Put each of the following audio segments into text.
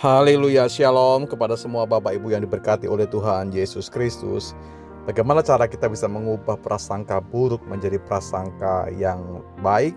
Haleluya, shalom kepada semua Bapak Ibu yang diberkati oleh Tuhan Yesus Kristus. Bagaimana cara kita bisa mengubah prasangka buruk menjadi prasangka yang baik?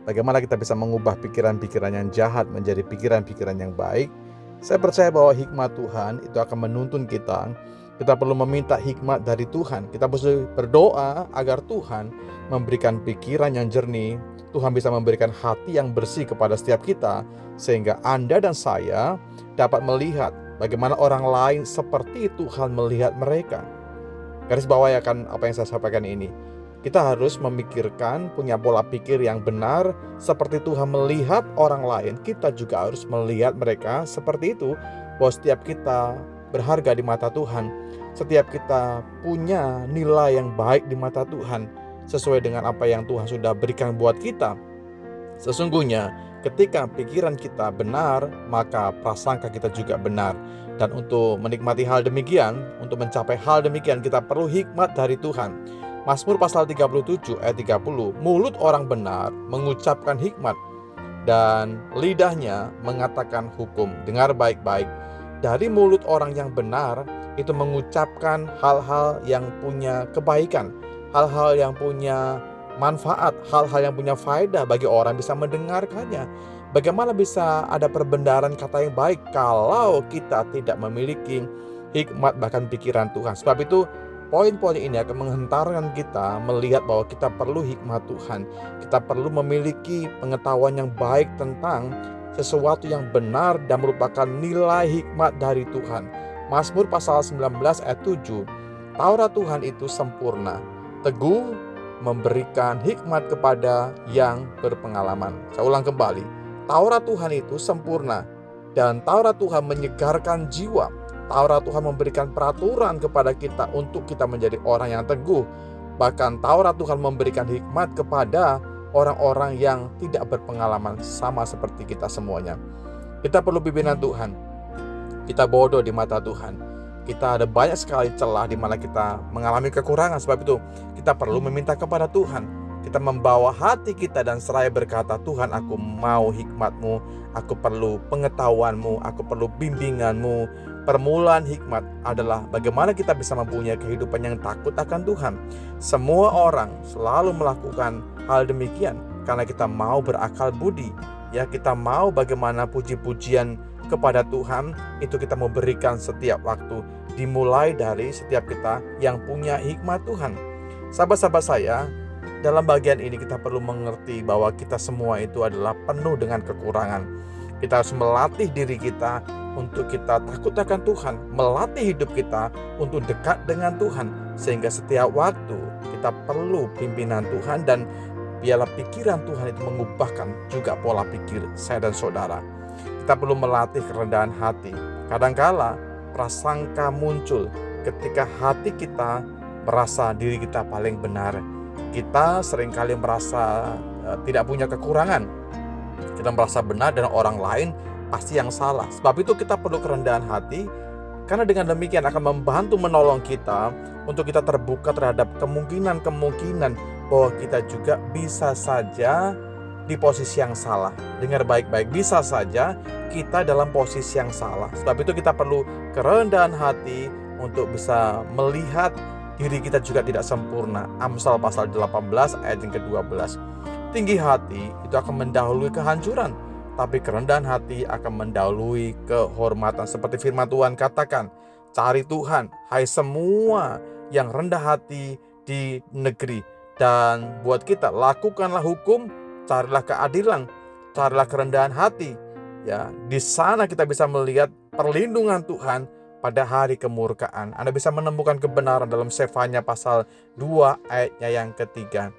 Bagaimana kita bisa mengubah pikiran-pikiran yang jahat menjadi pikiran-pikiran yang baik? Saya percaya bahwa hikmat Tuhan itu akan menuntun kita. Kita perlu meminta hikmat dari Tuhan. Kita perlu berdoa agar Tuhan memberikan pikiran yang jernih. Tuhan bisa memberikan hati yang bersih kepada setiap kita, sehingga Anda dan saya dapat melihat bagaimana orang lain seperti Tuhan melihat mereka. Garis bawahi akan apa yang saya sampaikan ini. Kita harus memikirkan, punya pola pikir yang benar. Seperti Tuhan melihat orang lain, kita juga harus melihat mereka seperti itu. Bahwa setiap kita berharga di mata Tuhan. Setiap kita punya nilai yang baik di mata Tuhan, sesuai dengan apa yang Tuhan sudah berikan buat kita. Sesungguhnya ketika pikiran kita benar, maka prasangka kita juga benar. Dan untuk menikmati hal demikian, untuk mencapai hal demikian, kita perlu hikmat dari Tuhan. Mazmur pasal 37 ayat 30, mulut orang benar mengucapkan hikmat, dan lidahnya mengatakan hukum. Dengar baik-baik, dari mulut orang yang benar itu mengucapkan hal-hal yang punya kebaikan, hal-hal yang punya manfaat, hal-hal yang punya faedah bagi orang bisa mendengarkannya. Bagaimana bisa ada perbendaharaan kata yang baik kalau kita tidak memiliki hikmat bahkan pikiran Tuhan? Sebab itu poin-poin ini akan menghentarkan kita melihat bahwa kita perlu hikmat Tuhan. Kita perlu memiliki pengetahuan yang baik tentang sesuatu yang benar dan merupakan nilai hikmat dari Tuhan. Mazmur pasal 19 ayat 7, Taurat Tuhan itu sempurna, teguh, memberikan hikmat kepada yang berpengalaman. Saya ulang kembali, Taurat Tuhan itu sempurna, dan Taurat Tuhan menyegarkan jiwa. Taurat Tuhan memberikan peraturan kepada kita untuk kita menjadi orang yang teguh. Bahkan Taurat Tuhan memberikan hikmat kepada orang-orang yang tidak berpengalaman, sama seperti kita semuanya. Kita perlu pimpinan Tuhan. Kita bodoh di mata Tuhan. Kita ada banyak sekali celah di mana kita mengalami kekurangan. Sebab itu kita perlu meminta kepada Tuhan. Kita membawa hati kita dan seraya berkata, Tuhan, aku mau hikmat-Mu, aku perlu pengetahuan-Mu, aku perlu bimbingan-Mu. Permulaan hikmat adalah bagaimana kita bisa mempunyai kehidupan yang takut akan Tuhan. Semua orang selalu melakukan hal demikian karena kita mau berakal budi. Ya, kita mau bagaimana puji-pujian kepada Tuhan itu kita mau berikan setiap waktu, dimulai dari setiap kita yang punya hikmat Tuhan. Sahabat-sahabat saya, dalam bagian ini kita perlu mengerti bahwa kita semua itu adalah penuh dengan kekurangan. Kita harus melatih diri kita untuk kita takut akan Tuhan, melatih hidup kita untuk dekat dengan Tuhan, sehingga setiap waktu kita perlu pimpinan Tuhan, dan biarlah pikiran Tuhan itu mengubahkan juga pola pikir saya dan saudara. Kita perlu melatih kerendahan hati. Kadangkala prasangka muncul ketika hati kita merasa diri kita paling benar. Kita seringkali merasa tidak punya kekurangan. Kita merasa benar dan orang lain pasti yang salah. Sebab itu kita perlu kerendahan hati, karena dengan demikian akan membantu menolong kita untuk kita terbuka terhadap kemungkinan-kemungkinan bahwa kita juga bisa saja di posisi yang salah. Dengar baik-baik, bisa saja kita dalam posisi yang salah. Sebab itu kita perlu kerendahan hati untuk bisa melihat diri kita juga tidak sempurna. Amsal pasal 18 ayat yang ke-12. Tinggi hati itu akan mendahului kehancuran, tapi kerendahan hati akan mendahului kehormatan. Seperti firman Tuhan katakan, cari Tuhan, hai semua yang rendah hati di negeri. Dan buat kita, lakukanlah hukum, carilah keadilan, carilah kerendahan hati. Ya, di sana kita bisa melihat perlindungan Tuhan pada hari kemurkaan. Anda bisa menemukan kebenaran dalam Sefanya pasal 2 ayatnya yang ketiga.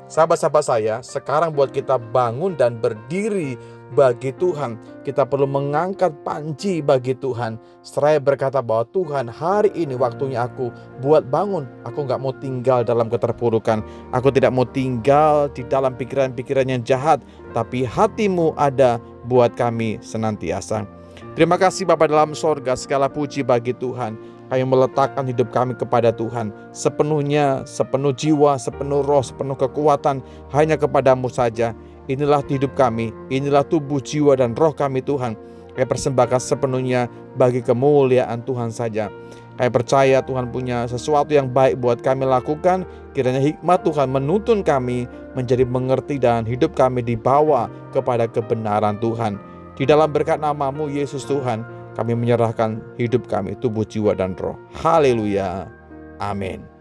Sahabat-sahabat saya, sekarang buat kita bangun dan berdiri bagi Tuhan. Kita perlu mengangkat panji bagi Tuhan, seraya berkata bahwa Tuhan, hari ini waktunya aku buat bangun. Aku gak mau tinggal dalam keterpurukan. Aku tidak mau tinggal di dalam pikiran-pikiran yang jahat, tapi hati-Mu ada buat kami senantiasa. Terima kasih Bapa dalam sorga, segala puji bagi Tuhan. Kami meletakkan hidup kami kepada Tuhan sepenuhnya, sepenuh jiwa, sepenuh roh, sepenuh kekuatan, hanya kepada-Mu saja. Inilah hidup kami, inilah tubuh, jiwa, dan roh kami Tuhan. kami persembahkan sepenuhnya bagi kemuliaan Tuhan saja. Kami percaya Tuhan punya sesuatu yang baik buat kami lakukan. Kiranya hikmat Tuhan menuntun kami menjadi mengerti dan hidup kami dibawa kepada kebenaran Tuhan. Di dalam berkat nama-Mu Yesus Tuhan, kami menyerahkan hidup kami, tubuh, jiwa, dan roh. Haleluya. Amin.